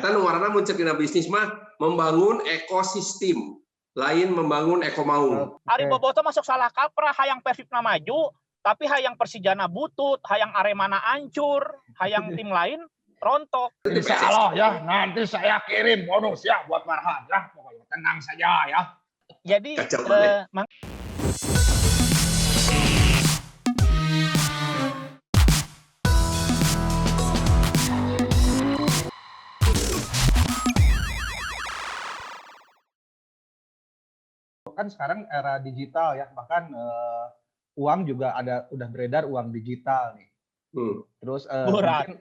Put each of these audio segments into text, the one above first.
Eta nu ngaranna mun ceuk dina bisnis mah membangun ekosistem, lain membangun eko mau. Ari bobotoh masuk salah kaprah hayang Persibna maju, tapi hayang Persijana butut, hayang Aremana hancur, hayang tim lain rontok. Insya Allah ya, nanti saya kirim bonus ya buat Farhan ya. Pokoknya tenang saja ya. Jadi kan sekarang era digital ya, bahkan uang juga udah beredar uang digital nih. Terus mungkin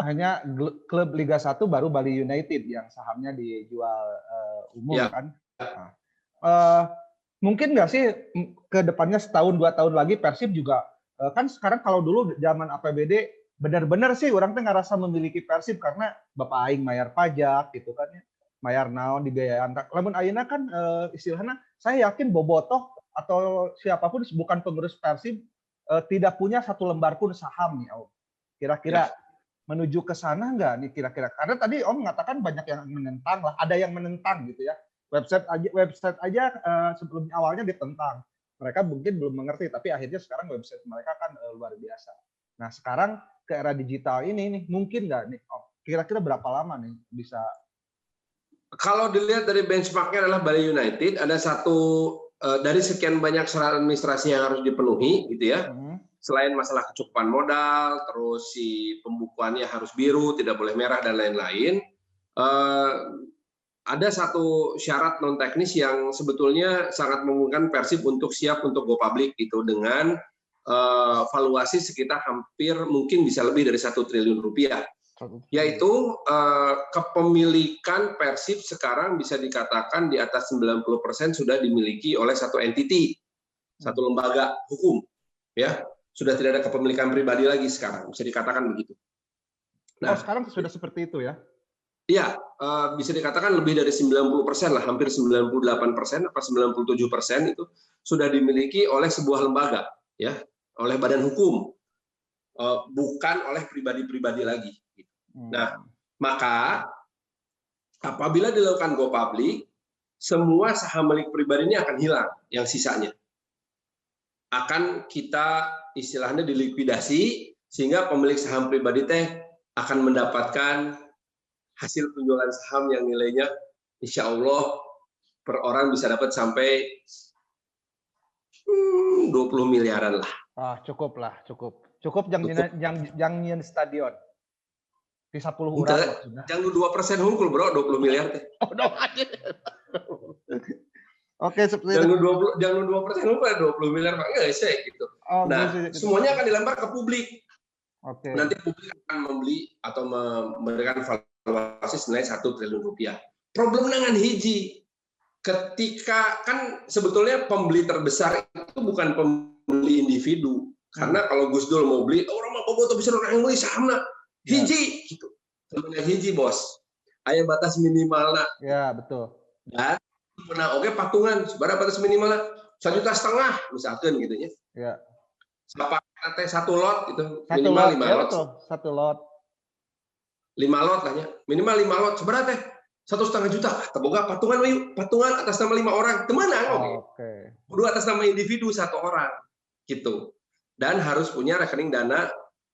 hanya klub Liga 1 baru Bali United yang sahamnya dijual umum kan. Mungkin nggak sih ke depannya setahun 2 tahun lagi Persib juga kan sekarang kalau dulu zaman APBD benar-benar sih orang tuh ngerasa memiliki Persib karena Bapak Aing mayar pajak gitu kan ya. Mayar naon dibiayaan. Lamun ayeuna kan istilahnya saya yakin bobotoh atau siapapun bukan pengurus Persib tidak punya satu lembar pun saham nih Om. Kira-kira menuju ke sana nggak nih kira-kira? Karena tadi Om mengatakan banyak yang menentang lah, ada yang menentang gitu ya. Website aja sebelum awalnya ditentang. Mereka mungkin belum mengerti, tapi akhirnya sekarang website mereka kan luar biasa. Nah sekarang ke era digital ini nih mungkin nggak nih Om? Kira-kira berapa lama nih bisa? Kalau dilihat dari benchmarknya adalah Bali United, ada satu dari sekian banyak syarat administrasi yang harus dipenuhi, gitu ya. Selain masalah kecukupan modal, terus si pembukuannya harus biru, tidak boleh merah dan lain-lain. Ada satu syarat non teknis yang sebetulnya sangat memungkinkan Persib untuk siap untuk go public gitu dengan valuasi sekitar hampir mungkin bisa lebih dari 1 triliun rupiah. Yaitu kepemilikan Persib sekarang bisa dikatakan di atas 90% sudah dimiliki oleh satu entiti, satu lembaga hukum, ya sudah tidak ada kepemilikan pribadi lagi sekarang, bisa dikatakan begitu. Nah, sekarang sudah seperti itu ya? Iya, bisa dikatakan lebih dari 90% lah, hampir 98% apa 97% itu sudah dimiliki oleh sebuah lembaga, ya, oleh badan hukum, bukan oleh pribadi-pribadi lagi. Nah, maka apabila dilakukan go public, semua saham milik pribadi ini akan hilang, yang sisanya akan kita istilahnya dilikuidasi sehingga pemilik saham pribadi teh akan mendapatkan hasil penjualan saham yang nilainya insya Allah per orang bisa dapat sampai 20 miliaran lah. Cukup lah, cukup yang nyen stadion. Di 10 orang maksudnya. Jangan 2% hungkul bro, 20 miliar teh. Oke, seperti itu. Jangan 2% hungkul 20 miliar Pak. Enggak sih gitu. Nah, semuanya akan dilempar ke publik. Nanti publik akan membeli atau memberikan valuasi senilai 1 triliun rupiah. Problem dengan hiji, ketika kan sebetulnya pembeli terbesar itu bukan pembeli individu. Karena kalau Gus Dur mau beli, orang mau bobotoh bisa orang yang beli sahamna. Hiji gitu. Sebenarnya hiji bos. Aya batas minimalna. Ya, betul. Dan menang oke patungan, seberapa batas minimalna? 1,5 juta misalkan gitu ya. Ya. Sepakat teh 1 lot itu minimal 5 lot. Betul, 1 lot. 5 lot lah ya. Minimal 5 lot. Seberapa teh? 1,5 juta. Teboga patungan yuk. Patungan atas nama 5 orang. Temenang oke. Kudu atas nama individu 1 orang. Gitu. Dan harus punya rekening dana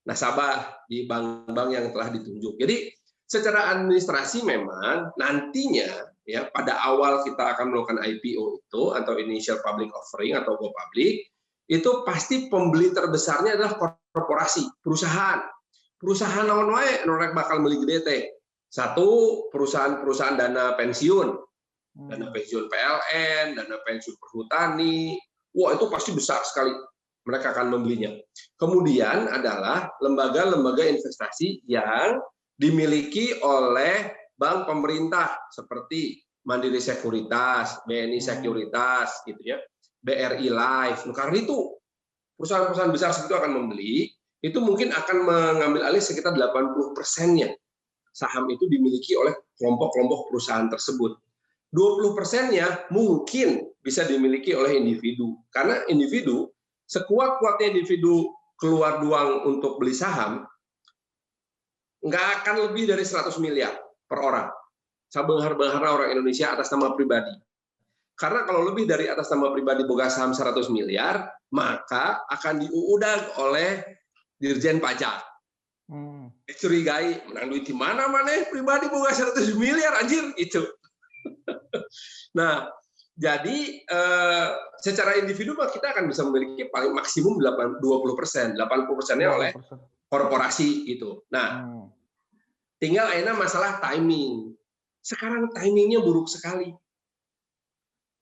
nasabah di bank-bank yang telah ditunjuk. Jadi secara administrasi memang nantinya ya pada awal kita akan melakukan IPO itu atau initial public offering atau go public itu pasti pembeli terbesarnya adalah korporasi, perusahaan. Perusahaan naon wae anu rek bakal meuli gede teh. Satu, perusahaan-perusahaan dana pensiun. Dana pensiun PLN, dana pensiun perhutani. Wah, itu pasti besar sekali. Mereka akan membelinya. Kemudian adalah lembaga-lembaga investasi yang dimiliki oleh bank pemerintah seperti Mandiri Sekuritas, BNI Sekuritas, gitu ya, BRI Life. Karena itu perusahaan-perusahaan besar segitu akan membeli, itu mungkin akan mengambil alih sekitar 80%-nya saham itu dimiliki oleh kelompok-kelompok perusahaan tersebut. 20%-nya mungkin bisa dimiliki oleh individu, karena individu sekuat-kuatnya individu keluar uang untuk beli saham, nggak akan lebih dari 100 miliar. per orang. Sabeunghar-beunghar orang Indonesia atas nama pribadi. Karena kalau lebih dari atas nama pribadi boga saham 100 miliar, maka akan diuudag oleh Dirjen Pajak. Dicurigai, menang duit di mana pribadi boga 100 miliar anjir itu. Nah, jadi secara individu kita akan bisa memiliki paling maksimum 20%, 80%-nya oleh korporasi gitu. Nah, tinggal akhirnya masalah timing. Sekarang timingnya buruk sekali.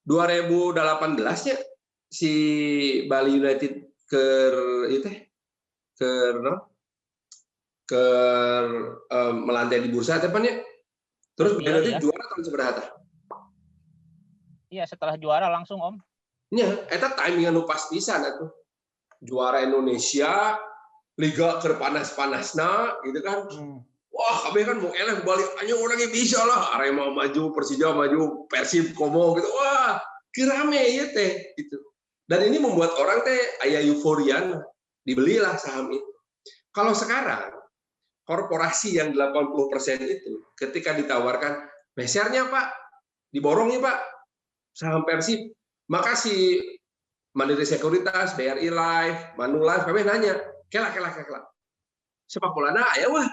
2018-nya si Bali United melantai di bursa tepannya. Terus Bali United juara tahun seberapa? Iya, setelah juara langsung Om. Iya, eta timingan nu pas pisan atuh. Juara Indonesia, liga keur panas-panasna gitu kan. Wah, kabeh kan mau eleh balik aja orangnya bisa lah. Arema maju, Persija maju, Persib komo gitu. Wah, kerame ya teh gitu. Dan ini membuat orang teh aya euforian, dibelilah saham itu. Kalau sekarang korporasi yang 80% itu ketika ditawarkan mesernya Pak, diborongnya Pak, saham Persib, maka si Mandiri Sekuritas, BRI Life, Manulife, kabeh nanya, kela. Sepak bola aya wah.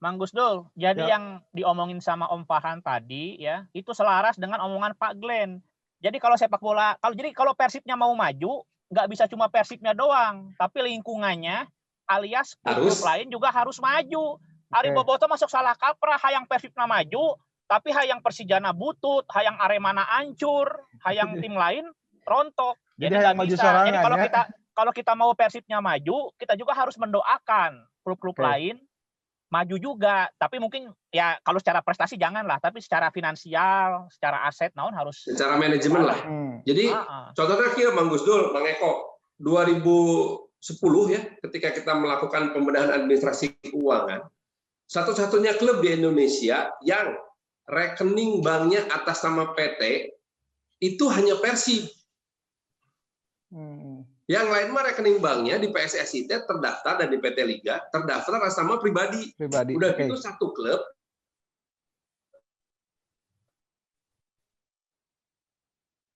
Mang Gusdul, jadi yang diomongin sama Om Farhan tadi ya, itu selaras dengan omongan Pak Glenn. Jadi kalau sepak bola, kalau Persibnya mau maju, nggak bisa cuma Persibnya doang, tapi lingkungannya alias klub lain juga harus maju. Ari bobotoh masuk salah kaprah, hayang Persibna maju, tapi hayang Persijana butut, hayang Aremana hancur, hayang tim lain rontok. Jadi nggak bisa. Jadi kalau kita mau Persibnya maju, kita juga harus mendoakan klub-klub lain maju juga. Tapi mungkin ya kalau secara prestasi janganlah, tapi secara finansial, secara aset naon harus. Secara manajemen lah. Jadi contohnya kia Bang Gusdul, Bang Eko, 2010 ya, ketika kita melakukan pembenahan administrasi keuangan, satu-satunya klub di Indonesia yang rekening banknya atas nama PT itu hanya Persib. Yang lain mah rekening banknya di PSSI terdaftar dan di PT Liga terdaftar atas nama pribadi. Udah gitu satu klub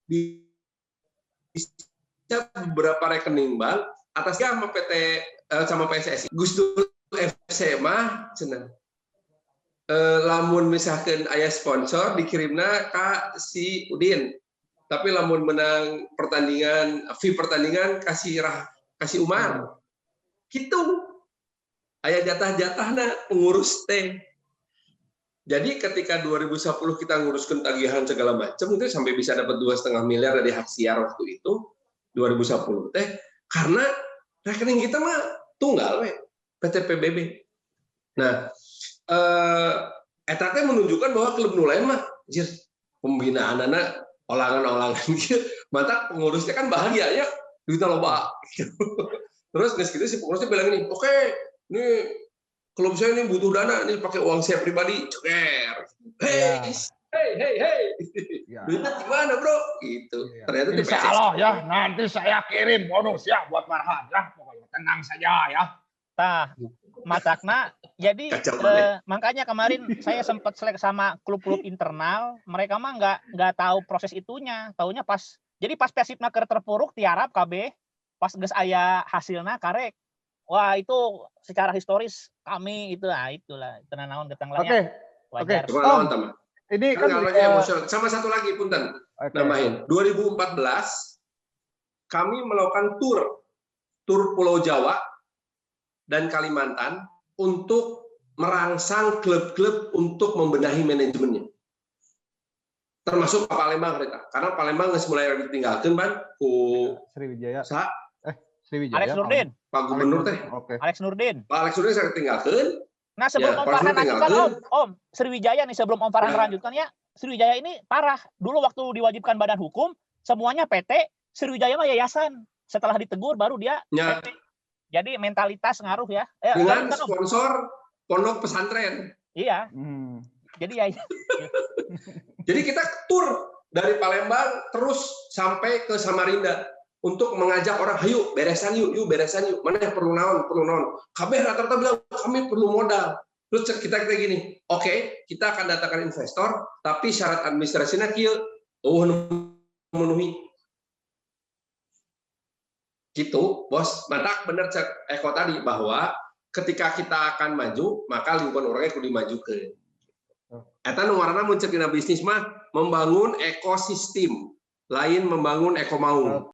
bisa beberapa rekening bank atasnya sama PT sama PSSI. Gusdul FC mah cenah. Lamun misalkan aya sponsor dikirimna ka si Udin. Tapi lamun menang pertandingan, fee pertandingan kasih Umar. Gitu. Aya jatah-jatahna pengurus teh. Jadi ketika 2010 kita nguruskan tagihan segala macam itu sampai bisa dapat 2,5 miliar dari hak siar waktu itu 2010 teh karena rekening kita mah tunggal we PT PBB. Nah, eta teh menunjukkan bahwa klub nu lain mah anjir pembinaanana olangan-olangan gitu. Mantap pengurusnya kan bahagia ya, duitnya loba. Terus gitu si pengurusnya bilang ini, oke, ini klub saya ini butuh dana, ini pakai uang saya pribadi, ceker. Hey. Duitnya gimana bro? Gitu. Ternyata di Insya Allah ya, nanti saya kirim bonus ya buat Farhan ya. Pokoknya tenang saja ya. Tah, matakna. Jadi makanya kemarin saya sempat selek sama klub-klub internal, mereka mah nggak tahu proses itunya, taunya pas Persibna keur terpuruk tiarap KB, pas geus aya hasilna karek. Wah, itu secara historis kami itulah tenan naon getang lahnya. Oke. Ini kan sama satu lagi punten. Nambahin. 2014 kami melakukan tur Pulau Jawa dan Kalimantan untuk merangsang klub-klub untuk membenahi manajemennya. Termasuk Palembang mereka. Karena Palembang nggak mulai ditinggalkan ban ku Sriwijaya. Alex Nurdin. Pak Gubernur teh. Alex Nurdin. Pak Alex Nurdin saya tinggalkan. Nah, sebelum Om Farhan lanjutkan Om, Sriwijaya nih sebelum Om Farhan lanjutkan ya. Sriwijaya ini parah. Dulu waktu diwajibkan badan hukum, semuanya PT, Sriwijaya mah yayasan. Setelah ditegur baru dia PT. Jadi mentalitas ngaruh ya. Dengan sponsor pondok pesantren. Iya. Jadi ya. Jadi kita tur dari Palembang terus sampai ke Samarinda. untuk mengajak orang, ayo beresan yuk beresan yuk. Mana yang perlu naon. Kabeh rata-rata bilang kami perlu modal. Terus kita gini, oke, kita akan datangkan investor, tapi syarat administrasinya kieu, memenuhi. Gitu, bos. Mantak bener cek Eko tadi bahwa ketika kita akan maju, maka lingkungan orangnya kudu dimajukeun. Eta nu ngaranna mun ceuk dina bisnis mah membangun ekosistem, lain membangun eko mau.